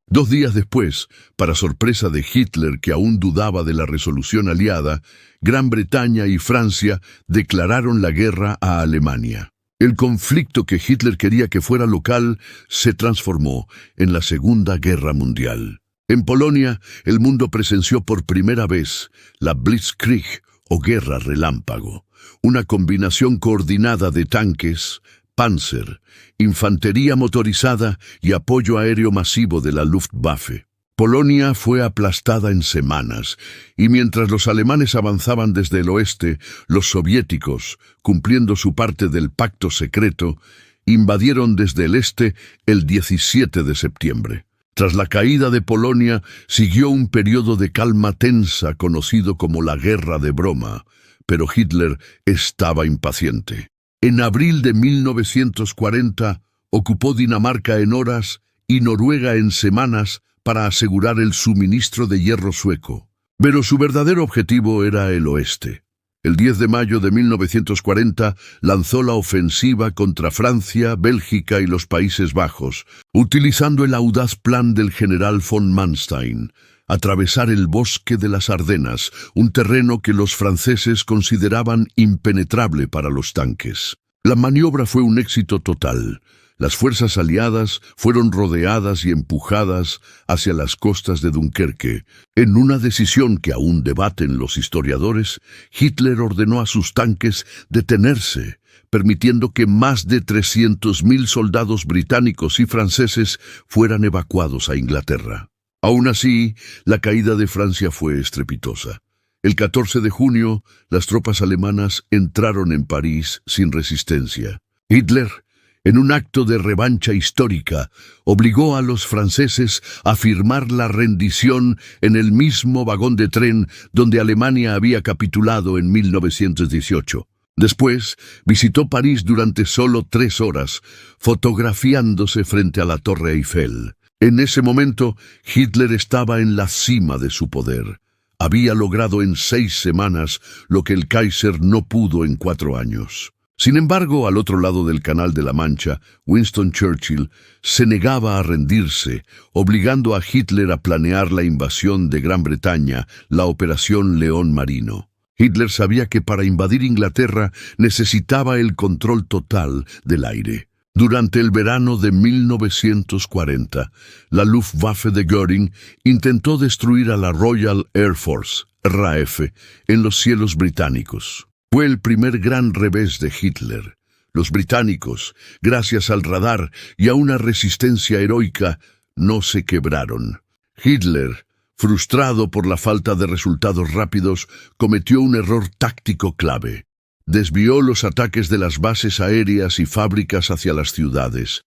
A: 2 días después, para sorpresa de Hitler, que aún dudaba de la resolución aliada, Gran Bretaña y Francia declararon la guerra a Alemania. El conflicto que Hitler quería que fuera local se transformó en la Segunda Guerra Mundial. En Polonia, el mundo presenció por primera vez la Blitzkrieg o Guerra Relámpago, una combinación coordinada de tanques, Panzer, infantería motorizada y apoyo aéreo masivo de la Luftwaffe. Polonia fue aplastada en semanas, y mientras los alemanes avanzaban desde el oeste, los soviéticos, cumpliendo su parte del pacto secreto, invadieron desde el este el 17 de septiembre. Tras la caída de Polonia, siguió un periodo de calma tensa conocido como la Guerra de Broma, pero Hitler estaba impaciente. En abril de 1940, ocupó Dinamarca en horas y Noruega en semanas para asegurar el suministro de hierro sueco. Pero su verdadero objetivo era el oeste. El 10 de mayo de 1940 lanzó la ofensiva contra Francia, Bélgica y los Países Bajos, utilizando el audaz plan del general von Manstein: atravesar el bosque de las Ardenas, un terreno que los franceses consideraban impenetrable para los tanques. La maniobra fue un éxito total. Las fuerzas aliadas fueron rodeadas y empujadas hacia las costas de Dunkerque. En una decisión que aún debaten los historiadores, Hitler ordenó a sus tanques detenerse, permitiendo que más de 300.000 soldados británicos y franceses fueran evacuados a Inglaterra. Aún así, la caída de Francia fue estrepitosa. El 14 de junio, las tropas alemanas entraron en París sin resistencia. Hitler, en un acto de revancha histórica, obligó a los franceses a firmar la rendición en el mismo vagón de tren donde Alemania había capitulado en 1918. Después, visitó París durante solo 3 horas, fotografiándose frente a la Torre Eiffel. En ese momento, Hitler estaba en la cima de su poder. Había logrado en 6 semanas lo que el Kaiser no pudo en 4 años. Sin embargo, al otro lado del Canal de la Mancha, Winston Churchill se negaba a rendirse, obligando a Hitler a planear la invasión de Gran Bretaña, la Operación León Marino. Hitler sabía que para invadir Inglaterra necesitaba el control total del aire. Durante el verano de 1940, la Luftwaffe de Göring intentó destruir a la Royal Air Force, RAF, en los cielos británicos. Fue el primer gran revés de Hitler. Los británicos, gracias al radar y a una resistencia heroica, no se quebraron. Hitler, frustrado por la falta de resultados rápidos, cometió un error táctico clave. Desvió los ataques de las bases aéreas y fábricas hacia las ciudades.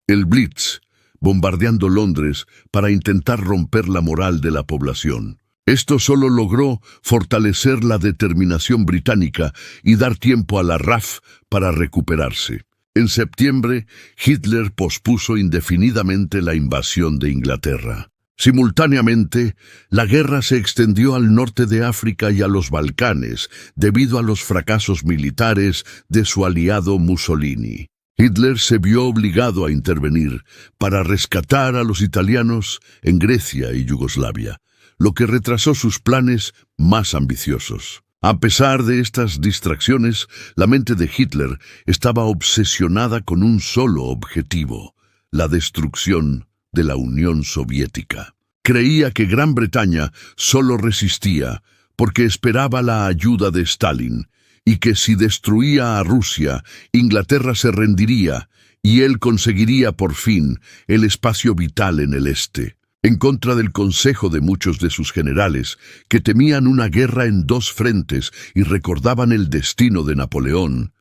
A: El Blitz, bombardeando Londres para intentar romper la moral de la población. Esto solo logró fortalecer la determinación británica y dar tiempo a la RAF para recuperarse. En septiembre, Hitler pospuso indefinidamente la invasión de Inglaterra. Simultáneamente, la guerra se extendió al norte de África y a los Balcanes debido a los fracasos militares de su aliado Mussolini. Hitler se vio obligado a intervenir para rescatar a los italianos en Grecia y Yugoslavia, lo que retrasó sus planes más ambiciosos. A pesar de estas distracciones, la mente de Hitler estaba obsesionada con un solo objetivo: la destrucción de la Unión Soviética. Creía que Gran Bretaña solo resistía porque esperaba la ayuda de Stalin, y que si destruía a Rusia, Inglaterra se rendiría y él conseguiría por fin el espacio vital en el este. En contra del consejo de muchos de sus generales, que temían una guerra en dos frentes y recordaban el destino de Napoleón,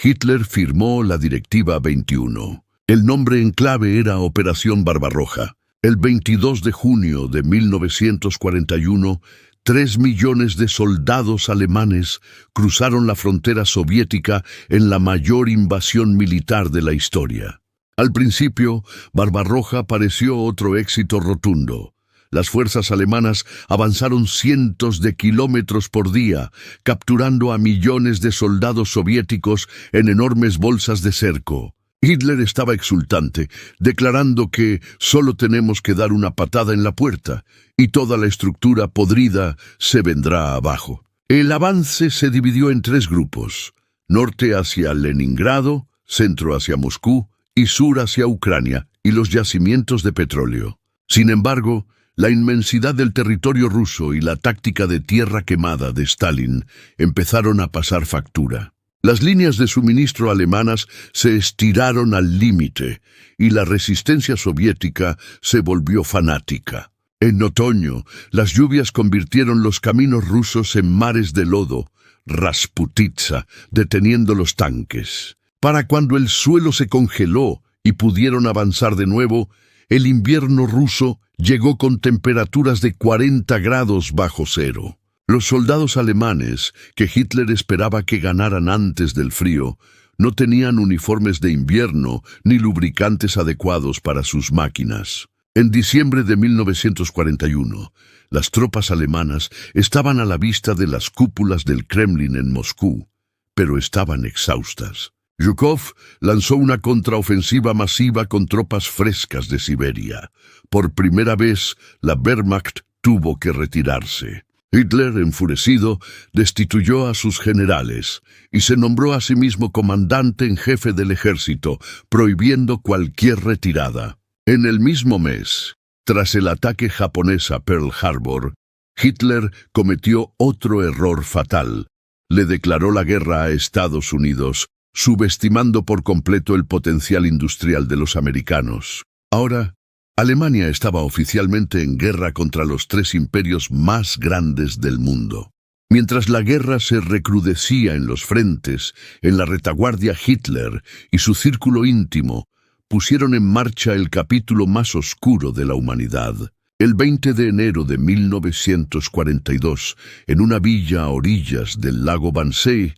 A: Hitler firmó la Directiva 21. El nombre en clave era Operación Barbarroja. El 22 de junio de 1941, 3 millones de soldados alemanes cruzaron la frontera soviética en la mayor invasión militar de la historia. Al principio, Barbarroja pareció otro éxito rotundo. Las fuerzas alemanas avanzaron cientos de kilómetros por día, capturando a millones de soldados soviéticos en enormes bolsas de cerco. Hitler estaba exultante, declarando que solo tenemos que dar una patada en la puerta y toda la estructura podrida se vendrá abajo. El avance se dividió en 3 grupos: norte hacia Leningrado, centro hacia Moscú y sur hacia Ucrania y los yacimientos de petróleo. Sin embargo, la inmensidad del territorio ruso y la táctica de tierra quemada de Stalin empezaron a pasar factura. Las líneas de suministro alemanas se estiraron al límite y la resistencia soviética se volvió fanática. En otoño, las lluvias convirtieron los caminos rusos en mares de lodo, Rasputitsa, deteniendo los tanques. Para cuando el suelo se congeló y pudieron avanzar de nuevo, el invierno ruso llegó con temperaturas de 40 grados bajo cero. Los soldados alemanes, que Hitler esperaba que ganaran antes del frío, no tenían uniformes de invierno ni lubricantes adecuados para sus máquinas. En diciembre de 1941, las tropas alemanas estaban a la vista de las cúpulas del Kremlin en Moscú, pero estaban exhaustas. Zhukov lanzó una contraofensiva masiva con tropas frescas de Siberia. Por primera vez, la Wehrmacht tuvo que retirarse. Hitler, enfurecido, destituyó a sus generales y se nombró a sí mismo comandante en jefe del ejército, prohibiendo cualquier retirada. En el mismo mes, tras el ataque japonés a Pearl Harbor, Hitler cometió otro error fatal. Le declaró la guerra a Estados Unidos, subestimando por completo el potencial industrial de los americanos. Ahora, Alemania estaba oficialmente en guerra contra los 3 imperios más grandes del mundo. Mientras la guerra se recrudecía en los frentes, en la retaguardia Hitler y su círculo íntimo pusieron en marcha el capítulo más oscuro de la humanidad. El 20 de enero de 1942, en una villa a orillas del lago Wannsee,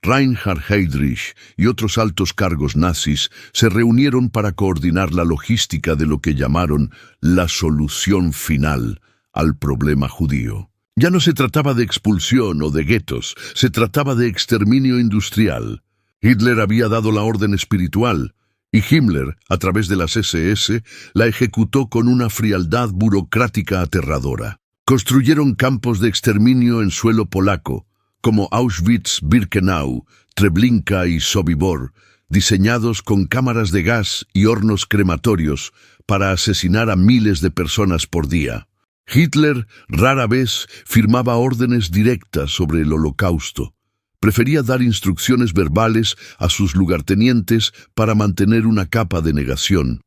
A: Reinhard Heydrich y otros altos cargos nazis se reunieron para coordinar la logística de lo que llamaron la solución final al problema judío. Ya no se trataba de expulsión o de guetos, se trataba de exterminio industrial. Hitler había dado la orden espiritual, y Himmler, a través de las SS, la ejecutó con una frialdad burocrática aterradora. Construyeron campos de exterminio en suelo polaco, como Auschwitz-Birkenau, Treblinka y Sobibor, diseñados con cámaras de gas y hornos crematorios para asesinar a miles de personas por día. Hitler rara vez firmaba órdenes directas sobre el Holocausto. Prefería dar instrucciones verbales a sus lugartenientes para mantener una capa de negación.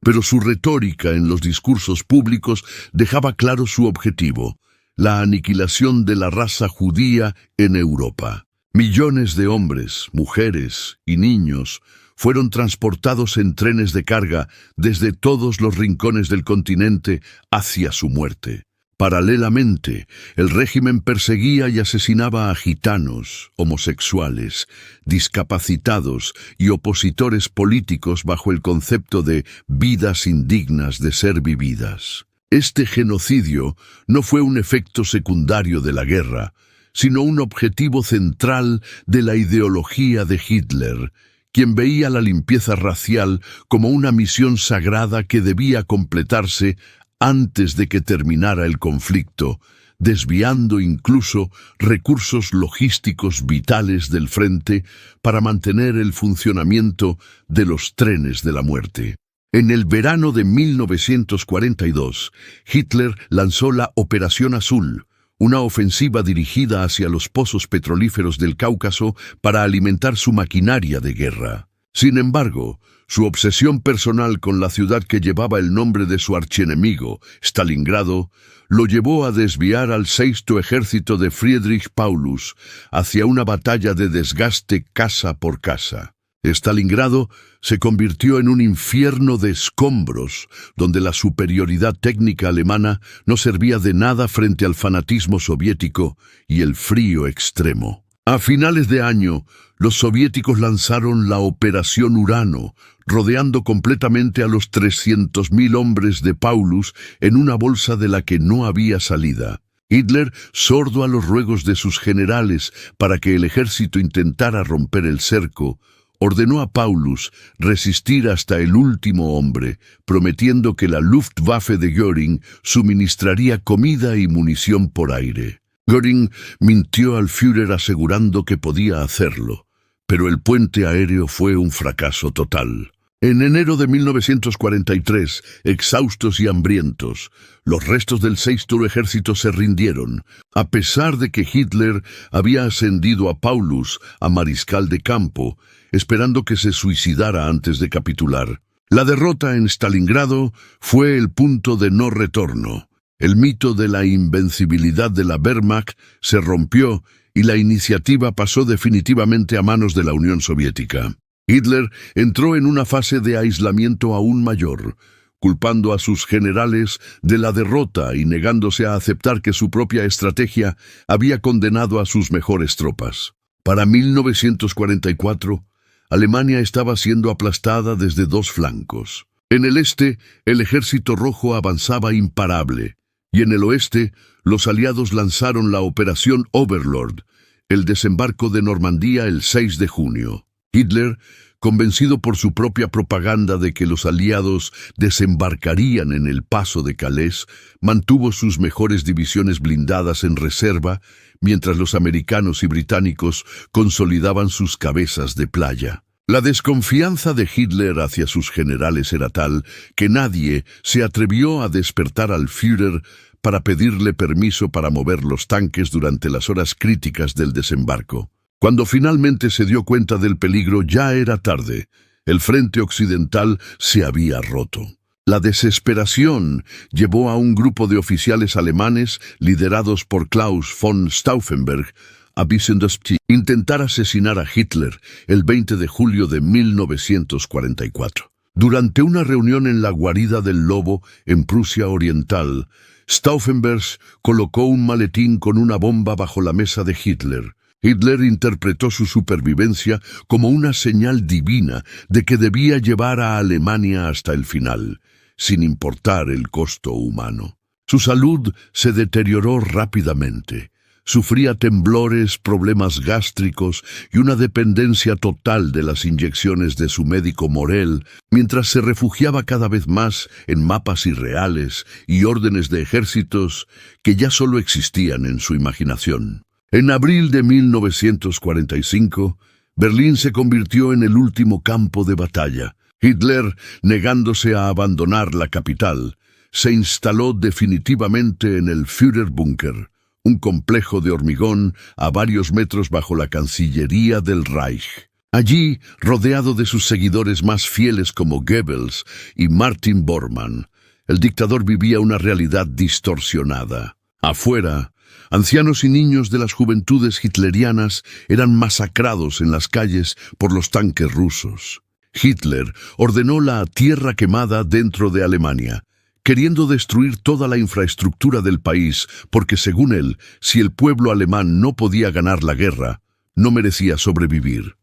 A: Pero su retórica en los discursos públicos dejaba claro su objetivo: la aniquilación de la raza judía en Europa. Millones de hombres, mujeres y niños fueron transportados en trenes de carga desde todos los rincones del continente hacia su muerte. Paralelamente, el régimen perseguía y asesinaba a gitanos, homosexuales, discapacitados y opositores políticos bajo el concepto de vidas indignas de ser vividas. Este genocidio no fue un efecto secundario de la guerra, sino un objetivo central de la ideología de Hitler, quien veía la limpieza racial como una misión sagrada que debía completarse antes de que terminara el conflicto, desviando incluso recursos logísticos vitales del frente para mantener el funcionamiento de los trenes de la muerte. En el verano de 1942, Hitler lanzó la Operación Azul, una ofensiva dirigida hacia los pozos petrolíferos del Cáucaso para alimentar su maquinaria de guerra. Sin embargo, su obsesión personal con la ciudad que llevaba el nombre de su archienemigo, Stalingrado, lo llevó a desviar al Sexto Ejército de Friedrich Paulus hacia una batalla de desgaste casa por casa. Stalingrado se convirtió en un infierno de escombros, donde la superioridad técnica alemana no servía de nada frente al fanatismo soviético y el frío extremo. A finales de año, los soviéticos lanzaron la Operación Urano, rodeando completamente a los 300.000 hombres de Paulus en una bolsa de la que no había salida. Hitler, sordo a los ruegos de sus generales para que el ejército intentara romper el cerco, ordenó a Paulus resistir hasta el último hombre, prometiendo que la Luftwaffe de Göring suministraría comida y munición por aire. Göring mintió al Führer asegurando que podía hacerlo, pero el puente aéreo fue un fracaso total. En enero de 1943, exhaustos y hambrientos, los restos del Sexto Ejército se rindieron, a pesar de que Hitler había ascendido a Paulus a mariscal de campo, esperando que se suicidara antes de capitular. La derrota en Stalingrado fue el punto de no retorno. El mito de la invencibilidad de la Wehrmacht se rompió y la iniciativa pasó definitivamente a manos de la Unión Soviética. Hitler entró en una fase de aislamiento aún mayor, culpando a sus generales de la derrota y negándose a aceptar que su propia estrategia había condenado a sus mejores tropas. Para 1944, Alemania estaba siendo aplastada desde dos flancos. En el este, el Ejército Rojo avanzaba imparable, y en el oeste, los aliados lanzaron la Operación Overlord, el desembarco de Normandía el 6 de junio. Hitler, convencido por su propia propaganda de que los aliados desembarcarían en el paso de Calais, mantuvo sus mejores divisiones blindadas en reserva, mientras los americanos y británicos consolidaban sus cabezas de playa. La desconfianza de Hitler hacia sus generales era tal que nadie se atrevió a despertar al Führer para pedirle permiso para mover los tanques durante las horas críticas del desembarco. Cuando finalmente se dio cuenta del peligro, ya era tarde. El frente occidental se había roto. La desesperación llevó a un grupo de oficiales alemanes, liderados por Klaus von Stauffenberg, a Wissembourg, intentar asesinar a Hitler el 20 de julio de 1944. Durante una reunión en la guarida del Lobo, en Prusia Oriental, Stauffenberg colocó un maletín con una bomba bajo la mesa de Hitler. Hitler interpretó su supervivencia como una señal divina de que debía llevar a Alemania hasta el final, sin importar el costo humano. Su salud se deterioró rápidamente. Sufría temblores, problemas gástricos y una dependencia total de las inyecciones de su médico Morel, mientras se refugiaba cada vez más en mapas irreales y órdenes de ejércitos que ya solo existían en su imaginación. En abril de 1945, Berlín se convirtió en el último campo de batalla. Hitler, negándose a abandonar la capital, se instaló definitivamente en el Führerbunker, un complejo de hormigón a varios metros bajo la Cancillería del Reich. Allí, rodeado de sus seguidores más fieles como Goebbels y Martin Bormann, el dictador vivía una realidad distorsionada. Afuera, ancianos y niños de las juventudes hitlerianas eran masacrados en las calles por los tanques rusos. Hitler ordenó la tierra quemada dentro de Alemania, queriendo destruir toda la infraestructura del país, porque según él, si el pueblo alemán no podía ganar la guerra, no merecía sobrevivir.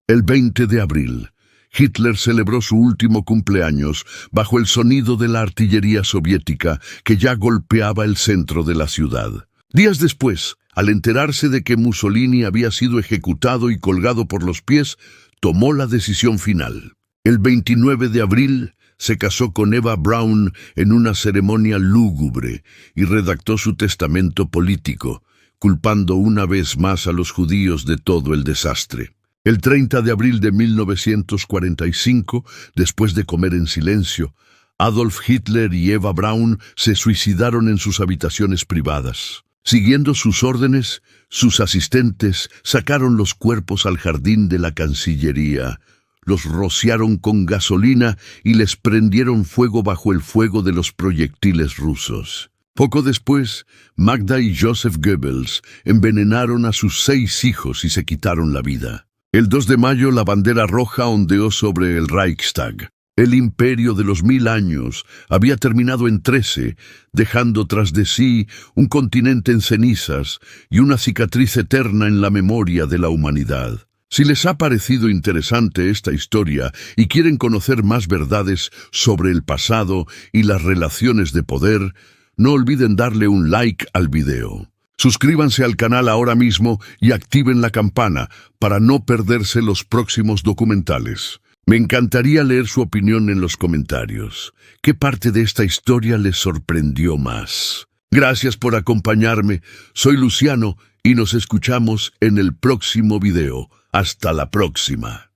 A: El 20 de abril, Hitler celebró su último cumpleaños bajo el sonido de la artillería soviética que ya golpeaba el centro de la ciudad. Días después, al enterarse de que Mussolini había sido ejecutado y colgado por los pies, tomó la decisión final. El 29 de abril se casó con Eva Braun en una ceremonia lúgubre y redactó su testamento político, culpando una vez más a los judíos de todo el desastre. El 30 de abril de 1945, después de comer en silencio, Adolf Hitler y Eva Braun se suicidaron en sus habitaciones privadas. Siguiendo sus órdenes, sus asistentes sacaron los cuerpos al jardín de la Cancillería, los rociaron con gasolina y les prendieron fuego bajo el fuego de los proyectiles rusos. Poco después, Magda y Joseph Goebbels envenenaron a sus 6 hijos y se quitaron la vida. El 2 de mayo la bandera roja ondeó sobre el Reichstag. El imperio de los 1000 años había terminado en 13, dejando tras de sí un continente en cenizas y una cicatriz eterna en la memoria de la humanidad. Si les ha parecido interesante esta historia y quieren conocer más verdades sobre el pasado y las relaciones de poder, no olviden darle un like al video. Suscríbanse al canal ahora mismo y activen la campana para no perderse los próximos documentales. Me encantaría leer su opinión en los comentarios. ¿Qué parte de esta historia les sorprendió más? Gracias por acompañarme. Soy Luciano y nos escuchamos en el próximo video. Hasta la próxima.